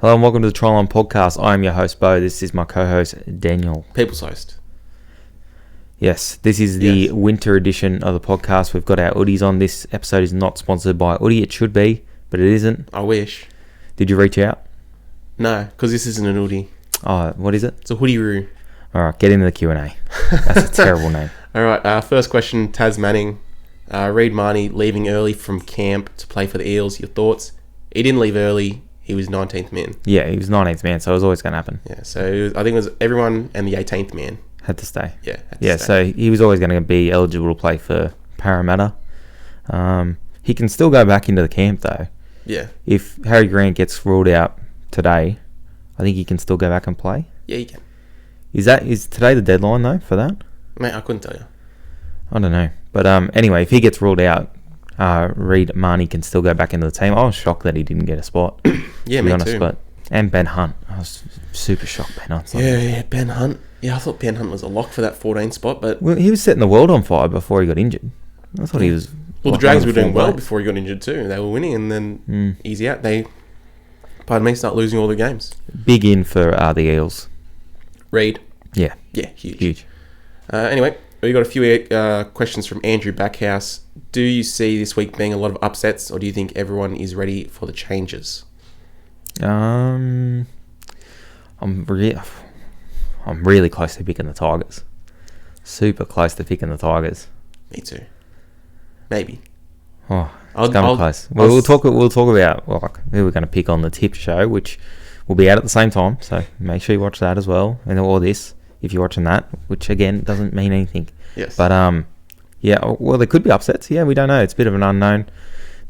Hello and welcome to the TryLine podcast. I am your host, Bo. This is my co-host, Daniel. People's host. Yes, this is the winter edition of the podcast. We've got our hoodies on. This episode is not sponsored by Hoodie. It should be, but it isn't. I wish. Did you reach out? No, because this isn't an hoodie. Oh, what is it? It's a hoodie-roo. All right, get into the Q&A. That's a terrible name. All right, first question, Taz Manning. Reid Marnie leaving early from camp to play for the Eels. Your thoughts? He didn't leave early. He was 19th man. Yeah, he was 19th man, so it was always going to happen. Yeah, so I think it was everyone and the 18th man. Had to stay. Yeah, so he was always going to be eligible to play for Parramatta. He can still go back into the camp, though. Yeah. If Harry Grant gets ruled out today, I think he can still go back and play. Yeah, he can. Is today the deadline, though, for that? Mate, I couldn't tell you. I don't know. But anyway, if he gets ruled out, Reid Marnie can still go back into the team. I was shocked that he didn't get a spot. Yeah, me too. And Ben Hunt. I was super shocked Ben Hunt. Yeah, Ben Hunt. Yeah, I thought Ben Hunt was a lock for that 14 spot, but... Well, he was setting the world on fire before he got injured. I thought he was... Well, the Dragons were doing well before he got injured too. They were winning, and then easy out. They, start losing all their games. Big in for the Eels. Reid. Yeah. Yeah, huge. Anyway, we got a few questions from Andrew Backhouse. Do you see this week being a lot of upsets, or do you think everyone is ready for the changes? I'm really close to picking the Tigers. Super close to picking the Tigers. Me too. Maybe. Oh, it's coming close. Well, we'll talk about who we're going to pick on the tip show, which will be out at the same time. So make sure you watch that as well, and all this if you're watching that, which again doesn't mean anything. Yes. But yeah. Well, there could be upsets. Yeah, we don't know. It's a bit of an unknown.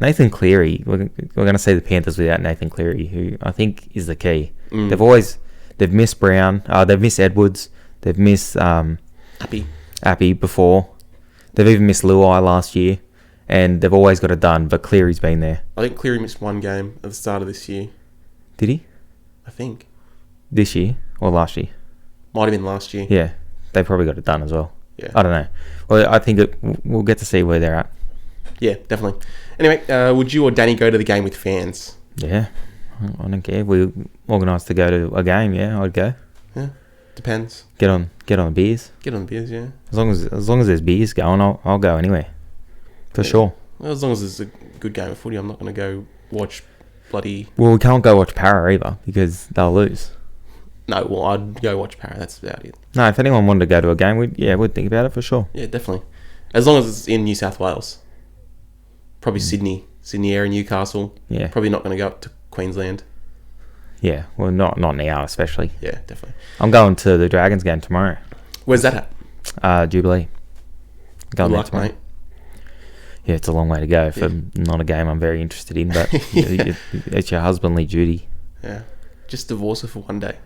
Nathan Keary. We're going to see the Panthers without Nathan Keary, who I think is the key. They've missed Brown. They've missed Edwards. They've missed Appy before. They've even missed Luai last year. And they've always got it done, but Cleary's been there. I think Cleary missed one game at the start of this year. Did he? I think. This year or last year? Might have been last year. Yeah, they probably got it done as well. Yeah. I don't know. Well, I think we'll get to see where they're at. Yeah, definitely. Anyway, would you or Danny go to the game with fans? Yeah, I don't care. We organised to go to a game. Yeah, I'd go. Yeah, depends. Get on the beers. Get on the beers, yeah. As long as there's beers going, I'll go anyway. For sure. Well, as long as it's a good game of footy, I'm not going to go watch bloody... Well, we can't go watch Para either because they'll lose. No, well, I'd go watch Para. That's about it. No, if anyone wanted to go to a game, we'd think about it for sure. Yeah, definitely. As long as it's in New South Wales. Probably Sydney area, Newcastle. Yeah. Probably not going to go up to Queensland. Yeah, well, not now especially. Yeah, definitely. I'm going to the Dragons game tomorrow. Where's that at? Jubilee. Good luck, mate. Yeah, it's a long way to go for not a game I'm very interested in, but it's your husbandly duty. Yeah. Just divorce her for one day.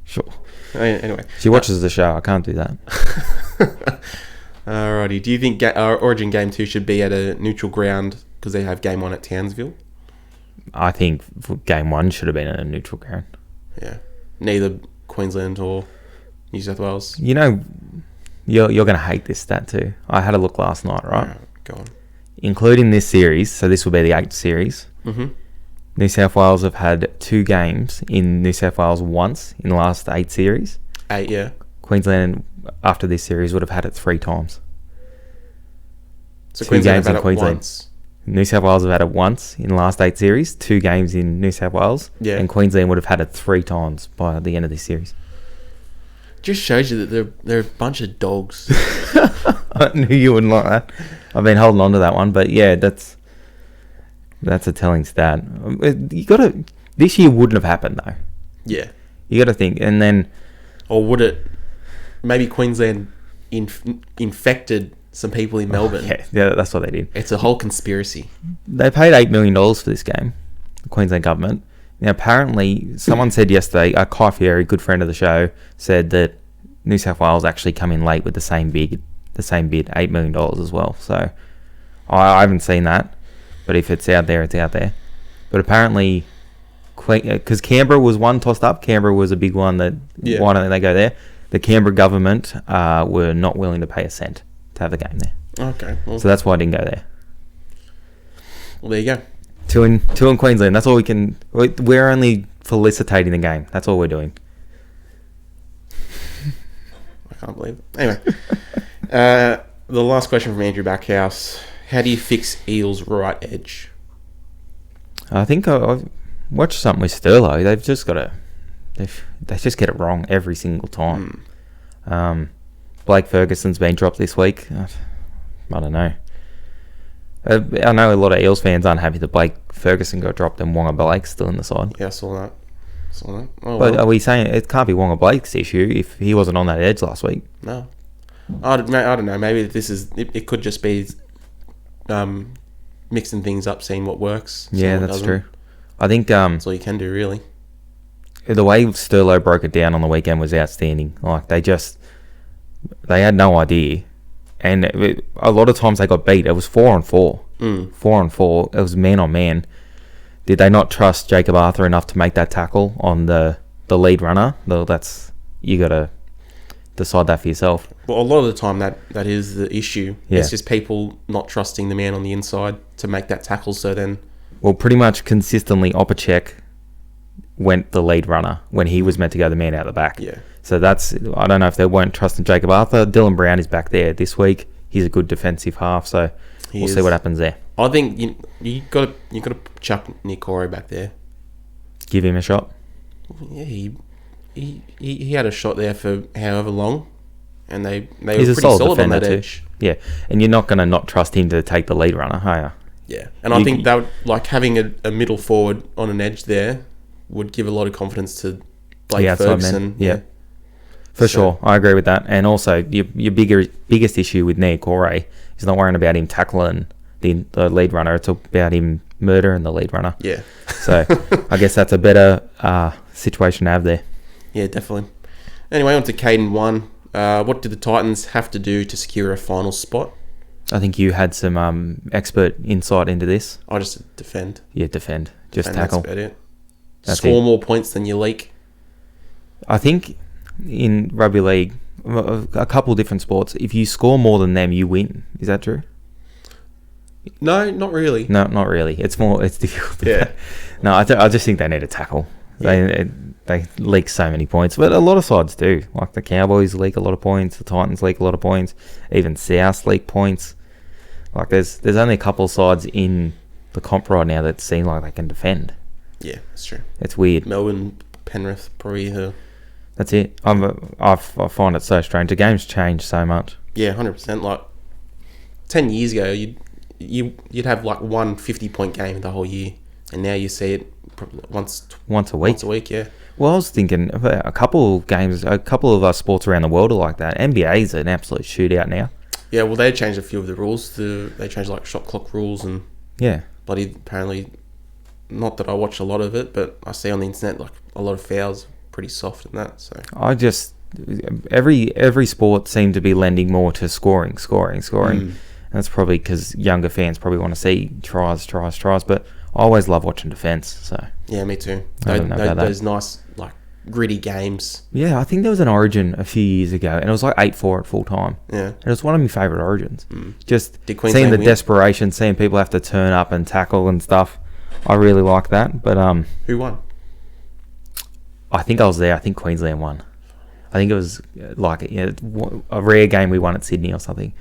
Sure. Anyway. She watches the show. I can't do that. Alrighty. Do you think Origin Game 2 should be at a neutral ground because they have Game 1 at Townsville? I think Game 1 should have been at a neutral ground. Yeah. Neither Queensland or New South Wales. You know... You're going to hate this stat too. I had a look last night, right? Go on. Including this series, so this will be the 8th series. Mm-hmm. New South Wales have had 2 games in New South Wales once in the last 8 series. 8, yeah. Queensland, after this series, would have had it 3 times. So 2 games in Queensland. Once. New South Wales have had it once in the last 8 series, 2 games in New South Wales. Yeah. And Queensland would have had it 3 times by the end of this series. Just shows you that they're a bunch of dogs. I knew you wouldn't like that. I've been holding on to that one, but yeah, that's a telling stat. This year wouldn't have happened though. Yeah, you got to think, and then, or would it? Maybe Queensland infected some people in Melbourne. Yeah, that's what they did. It's a whole conspiracy. They paid $8 million for this game, the Queensland government. Now, apparently, someone said yesterday, Keary, good friend of the show, said that New South Wales actually come in late with the same bid, $8 million as well. So, I haven't seen that, but if it's out there, it's out there. But apparently, because Canberra was one tossed up, Canberra was a big one that, why don't they go there? The Canberra government were not willing to pay a cent to have the game there. Okay. Well, so that's why I didn't go there. Well, there you go. Two in Queensland. That's all we can. We're only felicitating the game. That's all we're doing. I can't believe it. Anyway, the last question from Andrew Backhouse. How do you fix Eels' right edge? I think I've watched something with Sterlo. They've just got to... They just get it wrong every single time. Blake Ferguson's been dropped this week. I don't know. I know a lot of Eels fans aren't happy that Blake Ferguson got dropped and Wonga Blake's still in the side. Yeah, I saw that. Oh, but are we saying it can't be Wonga Blake's issue if he wasn't on that edge last week? No. I don't know. Maybe this is... It could just be mixing things up, seeing what works. Yeah, that's true. I think... that's all you can do, really. The way Sterlo broke it down on the weekend was outstanding. Like, they had no idea. And a lot of times they got beat. It was 4-on-4. 4-on-4. It was man on man. Did they not trust Jacob Arthur enough to make that tackle on the lead runner? You got to decide that for yourself. Well, a lot of the time that is the issue. Yeah. It's just people not trusting the man on the inside to make that tackle. So then... Well, pretty much consistently Opacek went the lead runner when he was meant to go the man out the back. Yeah. So I don't know if they weren't trusting Jacob Arthur. Dylan Brown is back there this week. He's a good defensive half, so we'll see what happens there. I think you got to chuck Nick Keary back there. Give him a shot. Yeah, he had a shot there for however long, and they were He's pretty solid on that edge. Yeah, and you're not going to not trust him to take the lead runner, are you? Yeah, and I think that would, like having a middle forward on an edge there would give a lot of confidence to Blake Ferguson. Yeah. For sure, I agree with that. And also, your biggest issue with Nia Corey is not worrying about him tackling the lead runner. It's about him murdering the lead runner. Yeah. So, I guess that's a better situation to have there. Yeah, definitely. Anyway, on to Caden 1. What did the Titans have to do to secure a final spot? I think you had some expert insight into this. I just defend. Yeah, defend. Just tackle. That's about it. Score more points than you leak. I think... in rugby league, a couple of different sports, if you score more than them, you win. Is that true? No, not really. No, not really. It's difficult. Yeah. No, I just think they need a tackle. Yeah. They leak so many points, but a lot of sides do. Like the Cowboys leak a lot of points, the Titans leak a lot of points, even South leak points. Like there's only a couple of sides in the comp right now that seem like they can defend. Yeah, that's true. It's weird. Melbourne, Penrith, probably. That's it. I find it so strange. The game's changed so much. Yeah, 100%. Like 10 years ago, you'd have like one 50-point game the whole year, and now you see it once a week. Once a week, yeah. Well, I was thinking a couple of our sports around the world are like that. NBA is an absolute shootout now. Yeah, well, they changed a few of the rules. They changed like shot clock rules and bloody apparently. Not that I watch a lot of it, but I see on the internet like a lot of fouls. Pretty soft in that. So I just every sport seemed to be lending more to scoring. And that's probably because younger fans probably want to see tries. But I always love watching defence. So yeah, me too. Those nice like gritty games. Yeah, I think there was an Origin a few years ago, and it was like 8-4 at full time. Yeah, and it was one of my favourite Origins. Just seeing the desperation, seeing people have to turn up and tackle and stuff. I really like that. But who won? I think I was there. I think Queensland won. I think it was like a rare game we won at Sydney or something.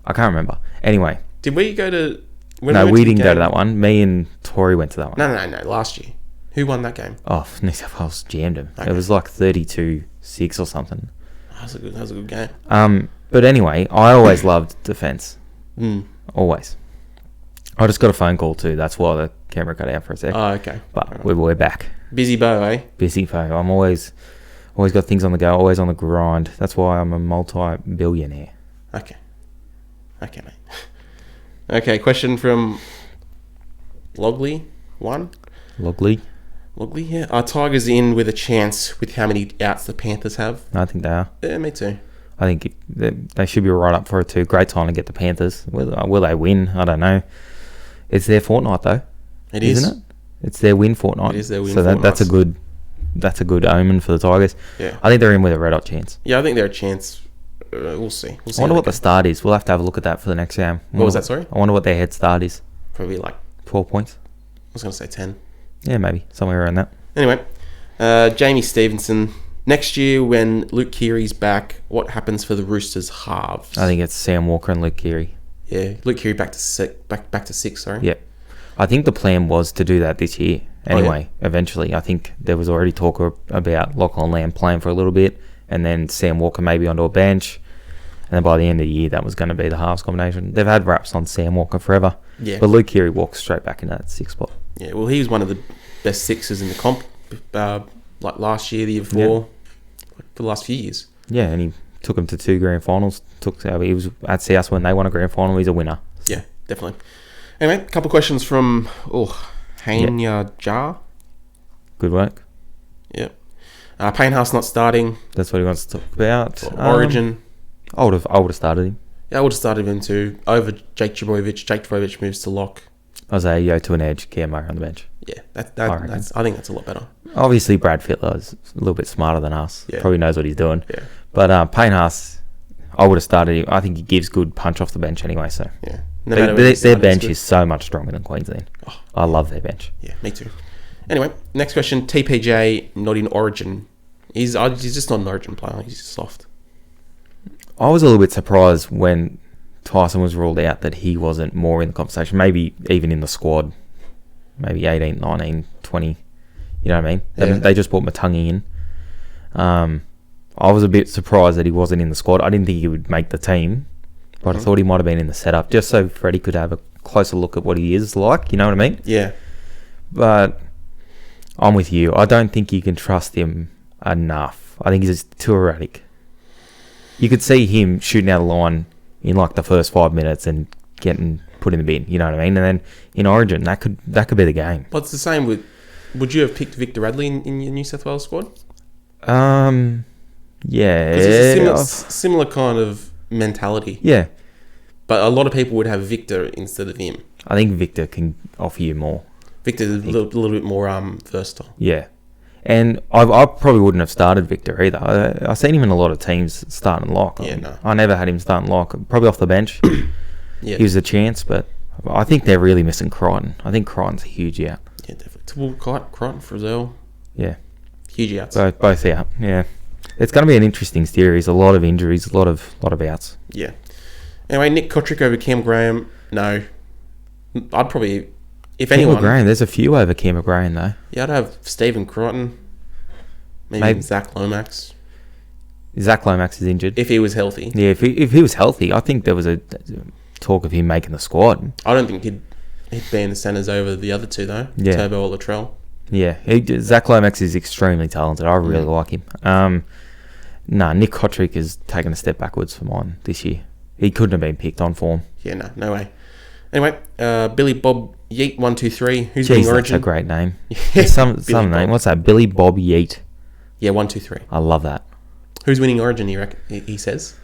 I can't remember. Anyway. Did we go to... No, we didn't go to that one. Me and Tori went to that one. No. Last year. Who won that game? Oh, New South Wales jammed him. Okay. It was like 32-6 or something. That was a good game. But anyway, I always loved defence. Always. I just got a phone call too. That's why the camera cut out for a sec. Oh, okay. But we're back. Busy Bo, eh? Busy Bo. I'm always got things on the go, always on the grind. That's why I'm a multi-billionaire. Okay, mate. Okay, question from Logley. Logley, yeah. Are Tigers in with a chance with how many outs the Panthers have? I think they are. Yeah, me too. I think they should be right up for it too. Great time to get the Panthers. Will they win? I don't know. It's their fortnight though. It is, isn't it? It's their win fortnight. It is their win fortnight. So that's a good omen for the Tigers. Yeah. I think they're in with a red hot chance. Yeah, I think they're a chance. We'll see. I wonder what the start is. We'll have to have a look at that for the next game. What was that, sorry? I wonder what their head start is. Probably like 12 points. was going to say 10. Yeah, maybe. Somewhere around that. Anyway, Jamie Stevenson. Next year, when Luke Keary's back, what happens for the Roosters halves? I think it's Sam Walker and Luke Keary. Yeah, Luke Keary back to six. Sorry. Yeah, I think the plan was to do that this year. Anyway, eventually, I think there was already talk about Lachlan Lamb playing for a little bit, and then Sam Walker maybe onto a bench, and then by the end of the year, that was going to be the halves combination. They've had wraps on Sam Walker forever. Yeah. But Luke Keary walks straight back into that sixth spot. Yeah, well, he was one of the best sixers in the comp, like last year, the year before, for the last few years. Yeah, and he took him to 2 grand finals. He was at South when they won a grand final. He's a winner. Yeah, definitely. Anyway, a couple of questions from Hanya Jar. Good work. Yep. Paynehouse not starting. That's what he wants to talk about. Origin. I would have started him. Yeah, I would have started him too. Over Jake Trbojevic. Jake Trbojevic moves to lock. Isaiah Yeo to an edge. Cam Murray on the bench. Yeah, I think that's a lot better. Obviously, Brad Fittler is a little bit smarter than us. Yeah. Probably knows what he's doing. Yeah. But Paynehouse, I would have started him. I think he gives good punch off the bench anyway. So yeah. Their bench is so much stronger than Queensland. Oh. I love their bench. Yeah, me too. Anyway, next question. TPJ not in Origin. He's just not an Origin player. He's just soft. I was a little bit surprised when Tyson was ruled out that he wasn't more in the conversation. Maybe even in the squad. Maybe 18, 19, 20. You know what I mean? Yeah. They just brought Matungi in. I was a bit surprised that he wasn't in the squad. I didn't think he would make the team. But I thought he might have been in the setup, just so Freddie could have a closer look at what he is like. You know what I mean? Yeah. But I'm with you. I don't think you can trust him enough. I think he's too erratic. You could see him shooting out a line in like the first 5 minutes and getting put in the bin. You know what I mean? And then in Origin, that could be the game. But it's the same with. Would you have picked Victor Radley in your New South Wales squad? Yeah. It's a similar kind of mentality. Yeah. But a lot of people would have Victor instead of him. I think Victor can offer you more. Victor's a little bit more versatile. Yeah. And I probably wouldn't have started Victor either. I've seen him in a lot of teams starting lock. Yeah, no. I never had him starting lock. Probably off the bench. Yeah. He was a chance, but I think they're really missing Crichton. I think Crichton's a huge out. Yeah, definitely. Crichton, Frizzell. Yeah. Huge outs. Both out, yeah. It's going to be an interesting series. A lot of injuries, a lot of outs. Yeah. Anyway, Nick Kotrick over Cam Graham. No. I'd probably... If anyone... Graham, there's a few over Cam Graham, though. Yeah, I'd have Stephen Crichton. Maybe Zach Lomax. Zach Lomax is injured. If he was healthy. Yeah, if he was healthy, I think there was a talk of him making the squad. I don't think he'd be in the centres over the other two, though. Yeah. Turbo or Latrell. Yeah, Zach Lomax is extremely talented. I really like him. Nick Kotrick has taken a step backwards for mine this year. He couldn't have been picked on form. Yeah, no way. Anyway, Billy Bob Yeet 123. Who's Jeez, winning Origin? That's a great name. some name. What's that? Billy Bob Yeet. Yeah, 123. I love that. Who's winning Origin? He says.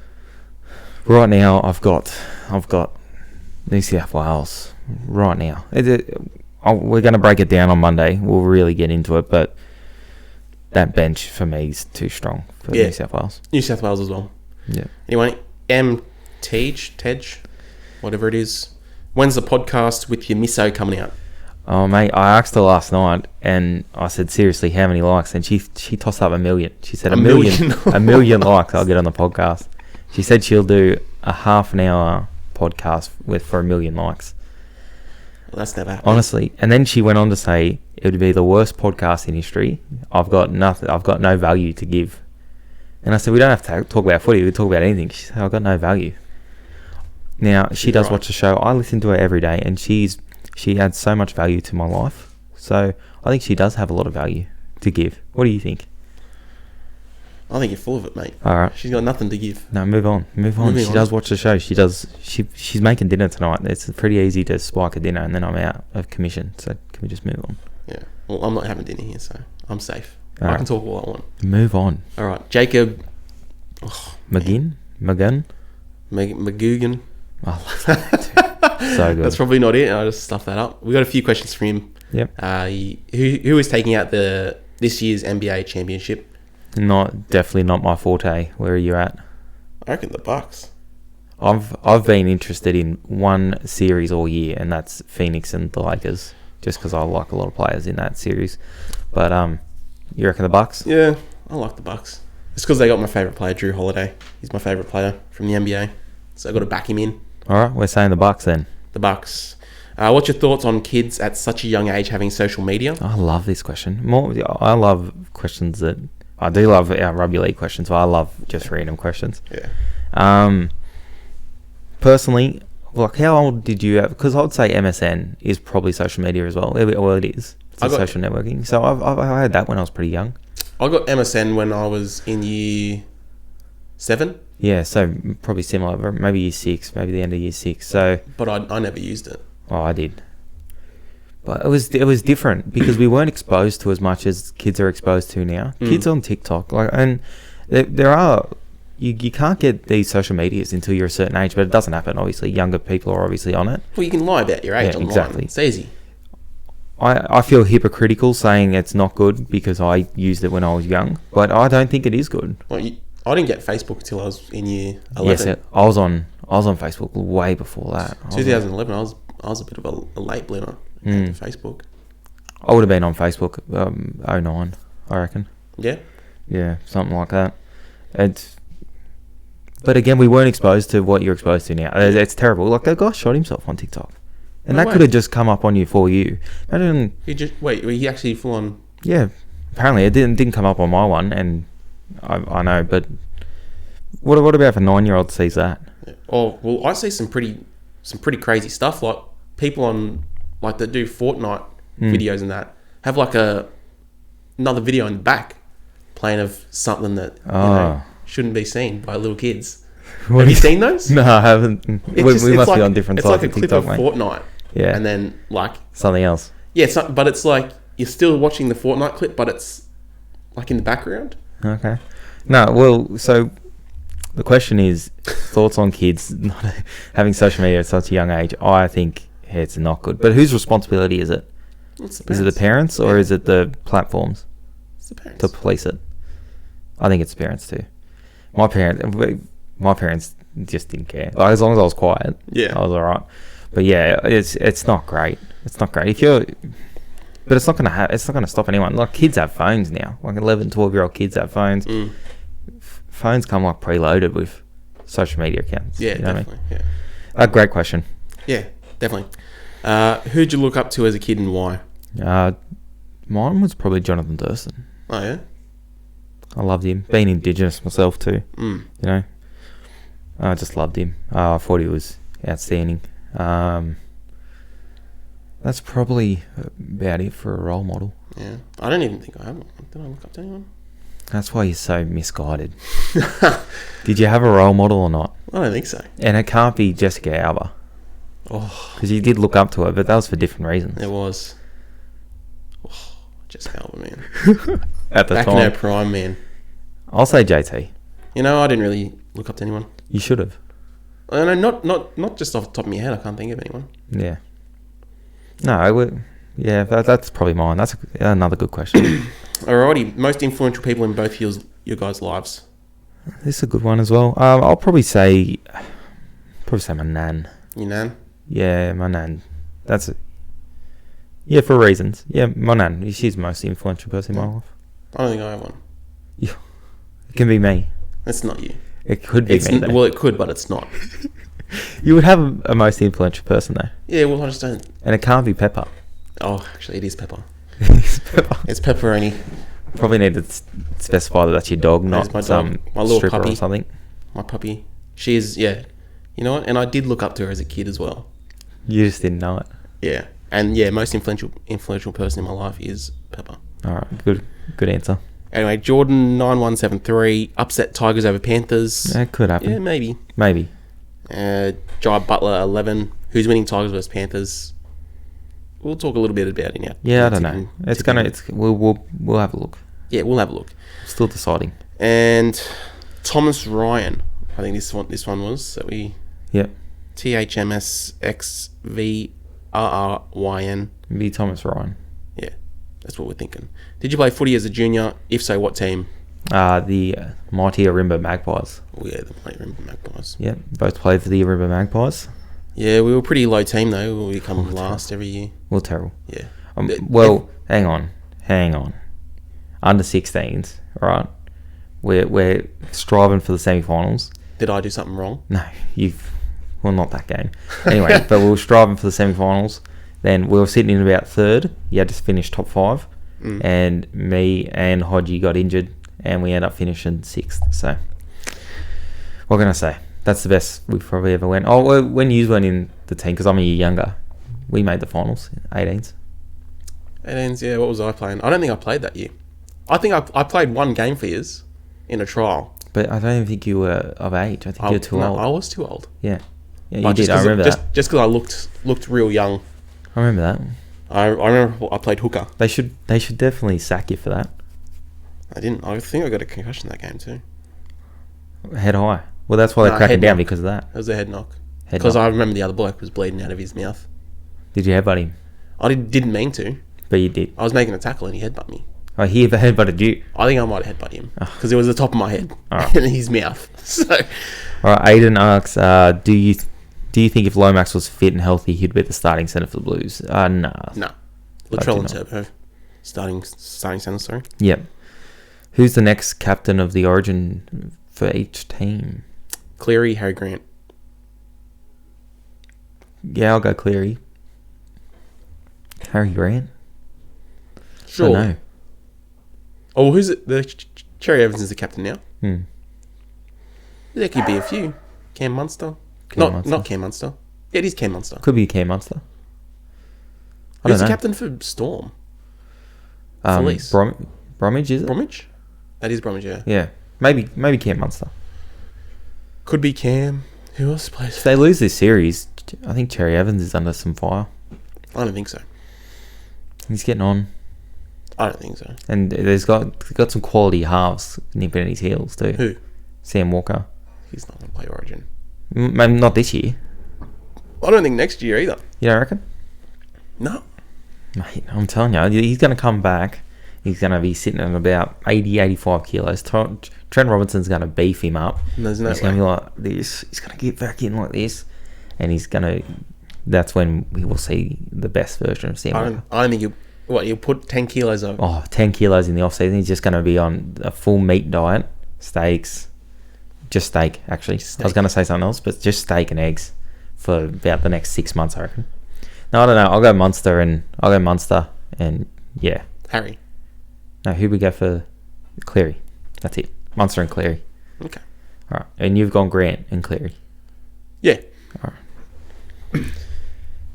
Right now, I've got New South Wales. Right now, we're going to break it down on Monday. We'll really get into it, but that bench for me is too strong for New South Wales. New South Wales as well. Yeah. Anyway, Tej, whatever it is. When's the podcast with your misso coming out? Oh, mate, I asked her last night, and I said, seriously, how many likes? And she tossed up 1 million. She said, a million 1 million likes, I'll get on the podcast. She said she'll do a half an hour podcast for 1 million likes. Well, that's never happened. Honestly. And then she went on to say, it would be the worst podcast in history. I've got nothing. I've got no value to give. And I said, we don't have to talk about footy. We can talk about anything. She said, I've got no value. Now, she does watch the show. I listen to her every day, and she adds so much value to my life. So I think she does have a lot of value to give. What do you think? I think you're full of it, mate. All right. She's got nothing to give. No, move on. She does watch the show. She's making dinner tonight. It's pretty easy to spike a dinner, and then I'm out of commission. So can we just move on? Yeah. Well, I'm not having dinner here, so I'm safe. All I right. can talk all I want. Move on. All right. Jacob... McGugan? McGugan. I love that too. So good. That's probably not it. I just stuffed that up. We got a few questions from him. Yep. Who is taking out this year's NBA championship? Definitely not my forte. Where are you at? I reckon the Bucks. I've been interested in one series all year, and that's Phoenix and the Lakers. just because I like a lot of players in that series. But you reckon the Bucks? Yeah, I like the Bucks. It's because they got my favourite player, Drew Holiday. He's my favourite player from the NBA, so I got to back him in. All right, we're saying the Bucks then. The Bucks. What's your thoughts on kids at such a young age having social media? I love this question. I love questions that... I do love our rugby league questions, but I love just random questions. Yeah. Personally, like, how old did you have... Because I would say MSN is probably social media as well. Well, it is. It's social networking. So I had that when I was pretty young. I got MSN when I was in year 7. Yeah, so probably similar. Maybe year 6, maybe the end of year 6. So... But I never used it. Oh, I did. But it was different because we weren't exposed to as much as kids are exposed to now. Kids on TikTok, and there are... You can't get these social medias until you're a certain age, but it doesn't happen, obviously. Younger people are obviously on it. Well, you can lie about your age online. Exactly. It's easy. I feel hypocritical saying it's not good because I used it when I was young, but I don't think it is good. Well, I didn't get Facebook until I was in year 11. Yes, I was on Facebook way before that. 2011, I was a bit of a late bloomer to Facebook. I would have been on Facebook 09, I reckon. Yeah? Yeah, something like that. But again, we weren't exposed to what you're exposed to now. It's terrible. Like, that guy shot himself on TikTok. And that could have just come up on you for you. Imagine... He actually full on... Yeah, apparently it didn't come up on my one, and I know, but what about if a 9-year-old sees that? Yeah. Oh, well, I see some pretty crazy stuff, like people on, like, that do Fortnite videos and that, have like another video in the back playing of something that shouldn't be seen by little kids. Have you seen those? No, I haven't. We must be on different sides of TikTok, it's like a clip of Fortnite. Yeah. And then, like... something else. Yeah, but it's like, you're still watching the Fortnite clip, but it's, like, in the background. Okay. No, well, so... The question is, thoughts on kids not having social media at such a young age. I think it's not good. But whose responsibility is it? Is it the parents or is it the platforms? It's the parents. To police it. I think it's parents too. My parents just didn't care. Like, as long as I was quiet, I was alright. But yeah, it's not great. It's not great. But it's not gonna stop anyone. Like, kids have phones now. Like 11, 12-year-old kids have phones. Phones come like preloaded with social media accounts. Yeah, definitely. I mean? A great question. Yeah, definitely. Who'd you look up to as a kid and why? Mine was probably Jonathan Thurston. Oh yeah. I loved him. Being Indigenous myself too. You know, I just loved him. I thought he was outstanding. That's probably about it for a role model. Yeah, I don't even think I have one. Did I look up to anyone? That's why you're so misguided. Did you have a role model or not? I don't think so. And it can't be Jessica Alba. Oh, because you did look up to her, but that was for different reasons. It was. Oh, Jessica Alba, man. At the time. Back in her prime, man. I'll say JT. You know, I didn't really look up to anyone. You should have. I know, not just off the top of my head. I can't think of anyone. Yeah. No, yeah, that's probably mine. That's another good question. Alrighty, most influential people in both your guys' lives. This is a good one as well. I'll probably say my nan. Your nan? Yeah, my nan. That's it. Yeah, for reasons. Yeah, my nan. She's the most influential person in my life. I don't think I have one. Yeah. It can be me. It's not you. It could be me. Well, it could, but it's not. You would have a most influential person though. Yeah, well, I just don't. And it can't be Pepper. Oh, actually, it is Pepper. It's Pepper. It's pepperoni. Probably need to specify that that's your dog, not my some dog. My little stripper puppy or something. My puppy. She is, yeah. You know what? And I did look up to her as a kid as well. You just didn't know it. Yeah. And yeah, most influential person in my life is Pepper. All right, good answer. Anyway, Jordan 9173 upset Tigers over Panthers. That could happen. Yeah, maybe. Jai Butler 11. Who's winning Tigers versus Panthers? We'll talk a little bit about it now. Yeah, I don't know. We'll have a look. Yeah, we'll have a look. Still deciding. And Thomas Ryan, I think this one was that we. Yep. THMSXVRRYN. Be Thomas Ryan. Yeah, that's what we're thinking. Did you play footy as a junior? If so, what team? The mighty Arimba Magpies. Oh yeah, the mighty Arimba Magpies. Yep, both played for the Arimba Magpies. Yeah, we were a pretty low team though. We come last every year. We're terrible. Yeah. Hang on. Under 16s, right? We're striving for the semi-finals. Did I do something wrong? No, not that game. Anyway, but we were striving for the semi-finals. Then we were sitting in about third. You had to finish top 5. And me and Hodgie got injured, and we ended up finishing 6th. So, what can I say? That's the best we've probably ever went. Oh, well, when you went in the team, because I'm a year younger, we made the finals, 18s. 18s, yeah. What was I playing? I don't think I played that year. I think I played one game for years in a trial. But I don't even think you were of age. I think you were too old. I was too old. Yeah, you did. I remember that. Just because I looked real young. I remember that. I remember I played hooker. They should definitely sack you for that. I didn't. I think I got a concussion that game too. Head high. Well, that's why they're cracking down because of that. It was a head knock. Because I remember the other bloke was bleeding out of his mouth. Did you headbutt him? I didn't mean to. But you did. I was making a tackle and he headbutted me. Oh, he headbutted you? I think I might have headbutted him. Because it was the top of my head Right. and his mouth. So. Alright, Aiden asks, do you think if Lomax was fit and healthy, he'd be the starting centre for the Blues? Nah. Nah. Latrell and Turbo. Starting centre, sorry. Yep. Who's the next captain of the Origin for each team? Keary, Harry Grant. Yeah, I'll go Keary. Harry Grant? Sure. I don't know. Oh, well, who's it? Cherry Evans is the captain now. There could be a few. Cam Munster. Not Cam Munster. Yeah, it is Cam Munster. Could be Cam Munster. Who's the captain for Storm? Felice. Bromwich, is it? Bromwich? That is Bromwich, yeah. Yeah. Maybe Cam Munster. Could be Cam. Who else plays? If they lose this series, I think Cherry Evans is under some fire. I don't think so. He's getting on. I don't think so. And he's got some quality halves nipping at his heels too. Who? Sam Walker. He's not going to play Origin. Maybe not this year. I don't think next year either. You don't reckon? No. Mate, I'm telling you, he's going to come back. He's going to be sitting at about 80, 85 kilos. Trent Robinson's going to beef him up. There's no he's going to be like this. He's going to get back in like this. And he's going to... That's when we will see the best version of Sam Walker. I don't think you'll put 10 kilos over. Oh, 10 kilos in the off-season. He's just going to be on a full meat diet. Steaks. Just steak, actually. I was going to say something else, but just steak and eggs for about the next 6 months, I reckon. No, I don't know. I'll go Munster and yeah. Harry. No, who we go for? Cleary. That's it. Munster and Cleary. Okay. All right. And you've gone Grant and Cleary. Yeah. All right.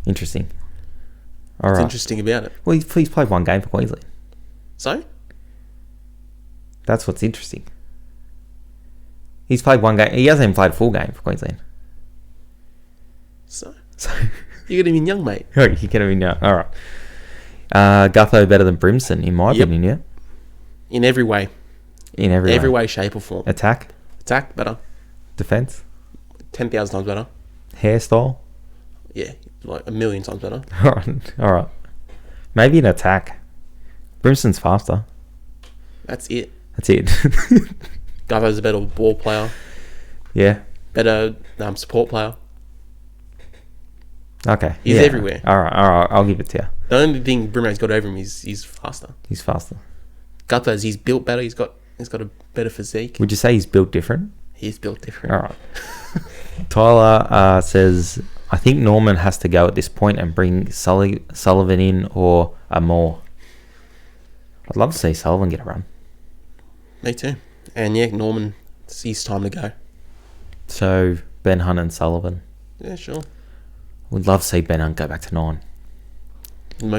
Interesting. All What's right. interesting about it? Well, he's played one game for Queensland. So? That's what's interesting. He's played one game. He hasn't even played a full game for Queensland. So you could have been young, mate. Oh, you could have been young. All right. Gutho better than Brimson, in my opinion, yeah? In every way. In every way, shape or form. Attack? Better. Defense? 10,000 times better. Hairstyle? Yeah, like 1,000,000 times better. All right. Maybe an attack. Brimson's faster. That's it. Gutho's a better ball player. Yeah. Better support player. Okay. He's everywhere. All right. I'll give it to you. The only thing Brimo's got over him is he's faster. He's faster. Gutho's, he's built better. He's got a better physique. Would you say he's built different? He's built different. All right. Tyler says, I think Norman has to go at this point and bring Sullivan in or a Moore. I'd love to see Sullivan get a run. Me too. And yeah, Norman, it's his time to go. So, Ben Hunt and Sullivan. Yeah, sure. We'd love to see Ben Hunt go back to 9.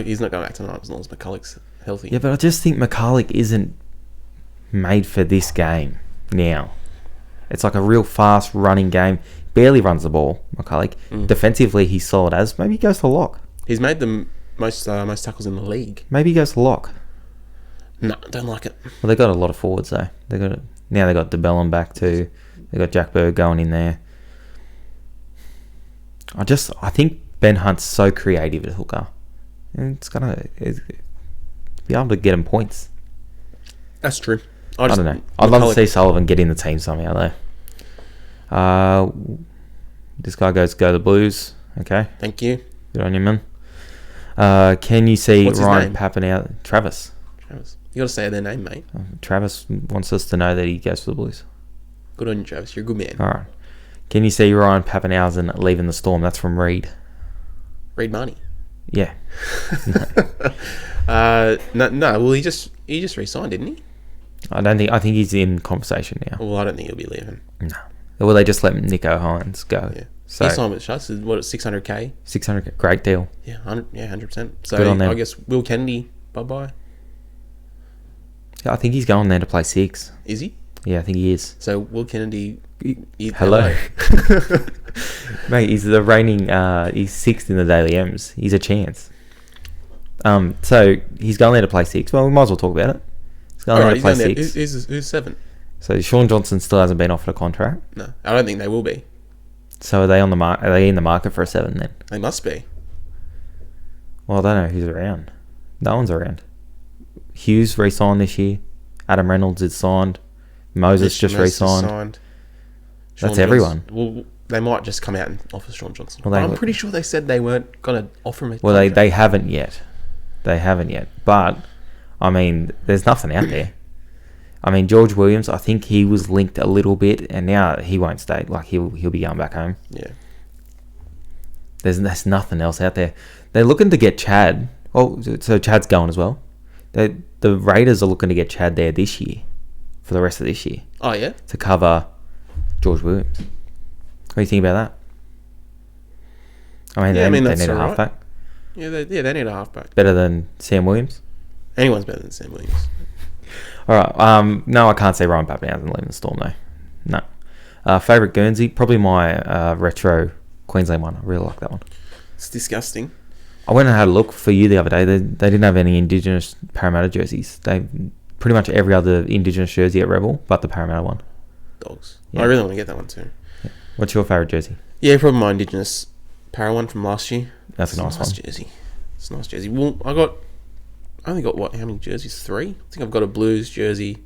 He's not going back to 9 as long as McCulloch's healthy. Yeah, but I just think McCulloch isn't made for this game now. It's like a real fast running game. Barely runs the ball, McCulloch. Defensively, he's solid as. Maybe he goes to lock. He's made the most tackles in the league. Maybe he goes to lock. No, don't like it. Well, they got a lot of forwards though. They got DeBellum back too. They got Jack Bird going in there. I think Ben Hunt's so creative at hooker. And it's gonna be able to get him points. That's true. I don't know. I'd love to see Sullivan get in the team somehow though. This guy goes, go the Blues. Okay. Thank you. Good on you, man. Can you see What's his Ryan name? Pappen out? Travis. You got to say their name, mate. Travis wants us to know that he goes for the Blues. Good on you, Travis. You're a good man. All right. Can you see Ryan Pappenhausen leaving the Storm? That's from Reed. Reed Marnie. Yeah. No. Well, he just re-signed, didn't he? I think he's in conversation now. Well, I don't think he'll be leaving. No. Well, they just let Nico Hines go. Yeah. So he signed with Shuts. What, 600K? 600. Great deal. Yeah, 100%. So Good on them. I guess Will Kennedy, bye-bye. Yeah, I think he's going there to play 6. Is he? Yeah, I think he is. So Will Kennedy... Hello. Mate, he's the reigning... he's 6th in the Daily M's. He's a chance. So he's going there to play 6. Well, we might as well talk about it. He's going there to play 6. Who's 7? So Sean Johnson still hasn't been offered a contract. No, I don't think they will be. So are they on the Are they in the market for a 7 then? They must be. Well, I don't know who's around. No one's around. Hughes re-signed this year. Adam Reynolds is signed. Moses just re-signed. That's everyone. Well, they might just come out and offer Sean Johnson. Well, I'm pretty sure they said they weren't going to offer him a Well, contract. they haven't yet. But, I mean, there's nothing out there. I mean, George Williams, I think he was linked a little bit, and now he won't stay. Like, he'll be going back home. Yeah. There's nothing else out there. They're looking to get Chad. Oh, so Chad's going as well. The Raiders are looking to get Chad there this year, for the rest of this year. Oh, yeah? To cover George Williams. What do you think about that? I mean, they need a halfback. Yeah, they need a halfback. Better than Sam Williams? Anyone's better than Sam Williams. All right. No, I can't say Ryan Pappenhausen leaving the Storm, though. No. Favourite Guernsey? Probably my retro Queensland one. I really like that one. It's disgusting. I went and had a look for you the other day. They didn't have any Indigenous Parramatta jerseys. They pretty much every other Indigenous jersey at Rebel, but the Parramatta one. Dogs. Yeah. I really want to get that one too. Yeah. What's your favourite jersey? Yeah, probably my Indigenous Para one from last year. That's a nice one. Jersey. It's a nice jersey. Well, I only got how many jerseys? 3? I think I've got a Blues jersey,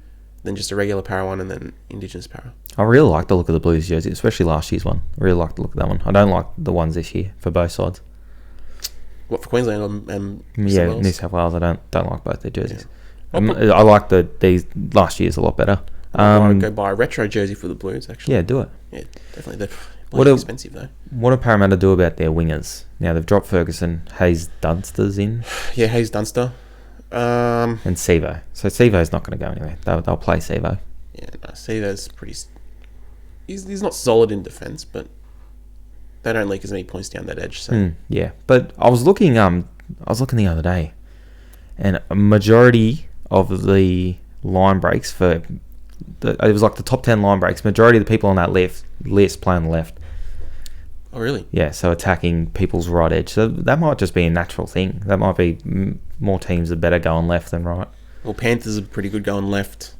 then just a regular Para one, and then Indigenous Para. I really like the look of the Blues jersey, especially last year's one. I really like the look of that one. I don't like the ones this year for both sides. What, for Queensland and New South Wales? I don't like both their jerseys. Yeah. I like these last year's a lot better. I want to go buy a retro jersey for the Blues, actually. Yeah, do it. Yeah, definitely. They're expensive, though. What do Parramatta do about their wingers? Now, they've dropped Ferguson. Hayes Dunster's in. Yeah, Hayes Dunster. And Sevo. So Sevo's not going to go anywhere. They'll play Sevo. Yeah, no, Sevo's pretty... He's not solid in defence, but they don't leak as many points down that edge. So yeah, but I was looking the other day, and a majority of the line breaks it was like the top 10 line breaks. Majority of the people on that list play on the left. Oh, really? Yeah, so attacking people's right edge. So that might just be a natural thing. That might be more teams are better going left than right. Well, Panthers are pretty good going left.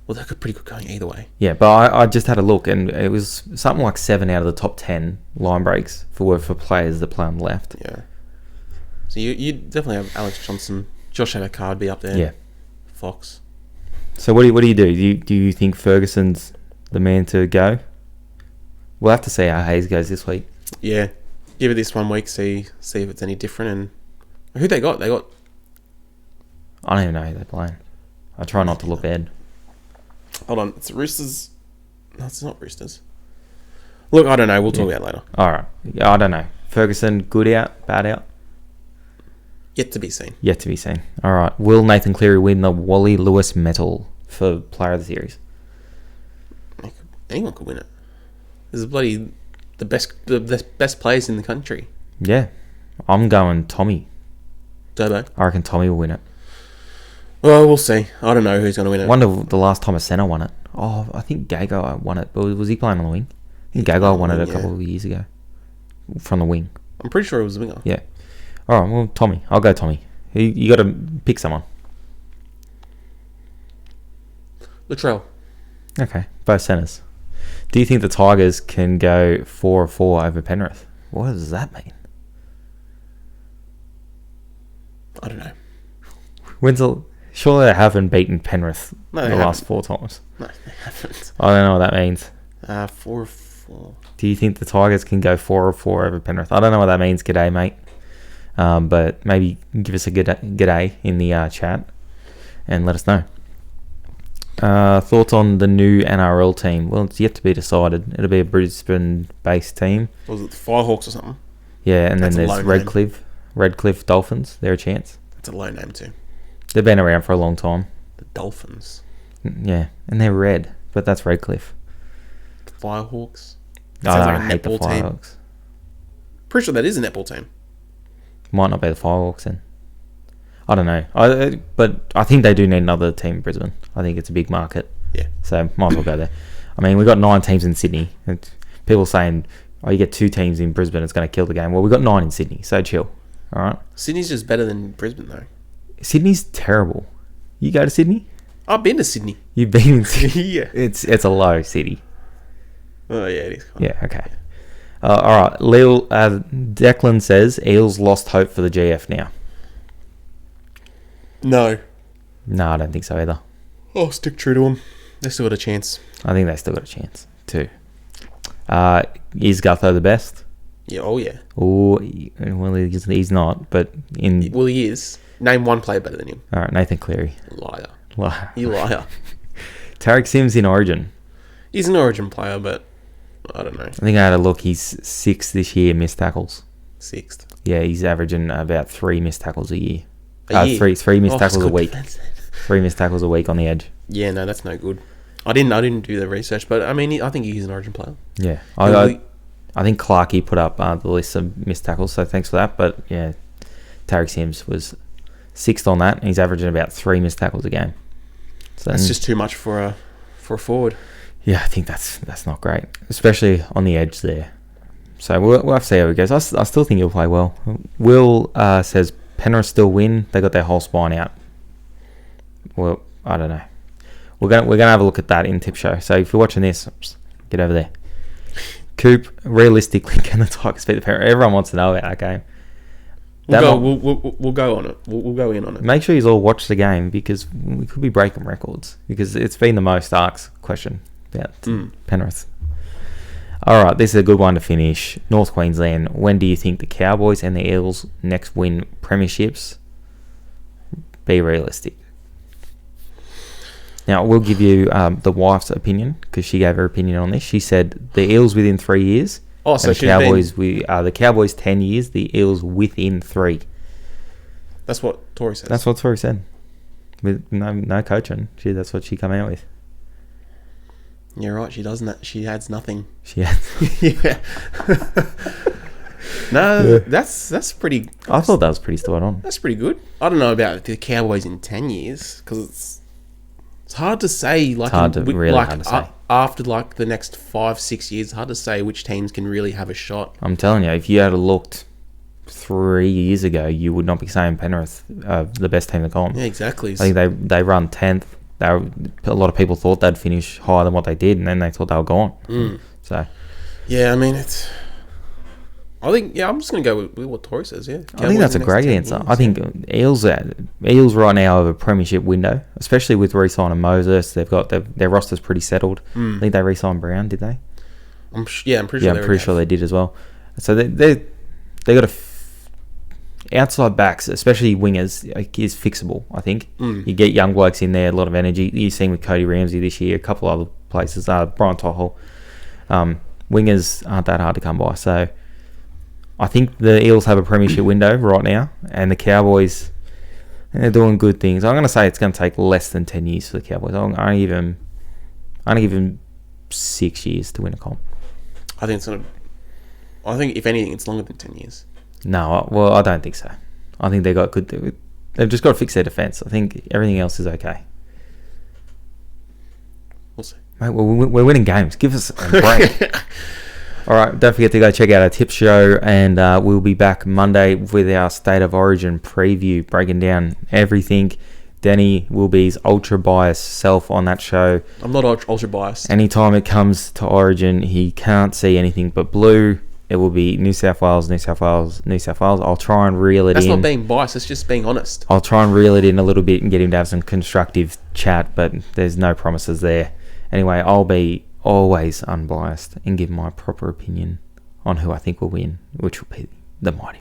Well, they're pretty good going either way. Yeah, but I just had a look, and it was something like 7 out of the top 10 line breaks for players that play on the left. Yeah. So you definitely have Alex Johnson, Josh Adokar be up there. Yeah. Fox. So what do you do? Do you think Ferguson's the man to go? We'll have to see how Hayes goes this week. Yeah. Give it this 1 week, see if it's any different. And who they got? I don't even know who they're playing. I try not to look ahead. Hold on. It's Roosters. No, it's not Roosters. Look, I don't know. We'll talk about it later. All right. Yeah, I don't know. Ferguson, good out, bad out? Yet to be seen. Yet to be seen. All right. Will Nathan Cleary win the Wally Lewis medal for Player of the Series? Anyone could win it. This is the best players in the country. Yeah. I'm going Tommy. Turbo. I reckon Tommy will win it. Well, we'll see. I don't know who's going to win it. I wonder the last time a centre won it. Oh, I think Gagai won it. But was he playing on the wing? I think Gagai won it a couple of years ago. From the wing. I'm pretty sure it was the winger. Yeah. All right, well, Tommy. I'll go Tommy. You got to pick someone. Latrell. Okay, both centres. Do you think the Tigers can go 4-4 over Penrith? What does that mean? I don't know. Surely they haven't beaten Penrith the last 4 times. No, they haven't. I don't know what that means. 4-4. 4. Do you think the Tigers can go 4-4 over Penrith? I don't know what that means. G'day, mate. But maybe give us a g'day in the chat and let us know. Thoughts on the new NRL team? Well, it's yet to be decided. It'll be a Brisbane-based team. Was it the Firehawks or something? Yeah, and then there's Redcliffe Dolphins. They're a chance. That's a low name too. They've been around for a long time. The Dolphins. Yeah, and they're red, but that's Redcliffe. The Firehawks. I hate the Firehawks. Team. Pretty sure that is a netball team. Might not be the Firehawks then. I don't know. But I think they do need another team in Brisbane. I think it's a big market. Yeah. So might as well go there. I mean, we've got 9 teams in Sydney. And people saying, you get 2 teams in Brisbane, it's going to kill the game. Well, we've got 9 in Sydney, so chill. All right? Sydney's just better than Brisbane, though. Sydney's terrible. You go to Sydney? I've been to Sydney. You've been in Sydney? Yeah. It's a low city. Oh, yeah, it is. Yeah, okay. All right. Declan says, Eels lost hope for the GF now. No, I don't think so either. I'll stick true to them. They still got a chance. I think they still got a chance too. Is Gutho the best? Yeah. Oh yeah. Oh, well, he's not. But he is. Name one player better than him. All right, Nathan Cleary. Liar. Liar. You liar. Tarek Sims in Origin. He's an Origin player, but I don't know. I think I had a look. He's 6th this year, missed tackles. 6th. Yeah, he's averaging about 3 missed tackles a year. Three missed tackles a week. 3 missed tackles a week on the edge. Yeah, no, that's no good. I didn't do the research, but I mean, I think he's an Origin player. Yeah, I think Clarkey put up the list of missed tackles, so thanks for that. But yeah, Tarek Sims was 6th on that, and he's averaging about 3 missed tackles a game. So that's just too much for a forward. Yeah, I think that's not great, especially on the edge there. So we'll have to see how it goes. I still think he'll play well. Will says Penrith still win. They got their whole spine out. Well, I don't know. We're gonna have a look at that in Tip Show. So if you're watching this, get over there. Coop, realistically, can the Tigers beat the Penrith? Everyone wants to know about that game. We'll go on it. We'll go in on it. Make sure you all watch the game because we could be breaking records because it's been the most asked question about Penrith. All right, this is a good one to finish. North Queensland. When do you think the Cowboys and the Eels next win premierships? Be realistic. Now, we'll give you the wife's opinion because she gave her opinion on this. She said the Eels within 3 years. Oh, so the Cowboys, the Cowboys 10 years. The Eels within 3. That's what Tori said. That's what Tori said. With no coaching. That's what she came out with. You're right. She doesn't. She adds nothing. She adds. Yeah. No, that's pretty. I thought that was pretty spot on. That's pretty good. I don't know about the Cowboys in 10 years because it's hard to say. Like, hard to say. After like the next 5-6 years, it's hard to say which teams can really have a shot. I'm telling you, if you had looked 3 years ago, you would not be saying Penrith the best team in the comp. Yeah, exactly. I think they run 10th. A lot of people thought they'd finish higher than what they did, and then they thought they were gone. So, yeah, I mean, I'm just going to go with what Tori says, yeah. I think that's a great answer. I think Eels right now have a premiership window, especially with re-signing Moses. They've got their roster's pretty settled. I think they re-signed Brown, did they? I'm pretty sure they did as well. So they got outside backs, especially wingers, is fixable, I think. You get young blokes in there, a lot of energy. You've seen with Cody Ramsey this year, a couple other places, Brian Tohol. Wingers aren't that hard to come by. So I think the Eels have a premiership window right now, and the Cowboys, they're doing good things. I'm going to say it's going to take less than 10 years for the Cowboys. I'm going to give them 6 years to win a comp. I think if anything, it's longer than 10 years. No, well, I don't think so. I think they've just got to fix their defence. I think everything else is okay. We'll see. Mate, we're winning games. Give us a break. All right, don't forget to go check out our tip show, and we'll be back Monday with our State of Origin preview, breaking down everything. Danny will be his ultra-biased self on that show. I'm not ultra-biased. Anytime it comes to Origin, he can't see anything but blue. It will be New South Wales, New South Wales, New South Wales. I'll try and reel it in. That's not being biased. It's just being honest. I'll try and reel it in a little bit and get him to have some constructive chat, but there's no promises there. Anyway, I'll be always unbiased and give my proper opinion on who I think will win, which will be the mighty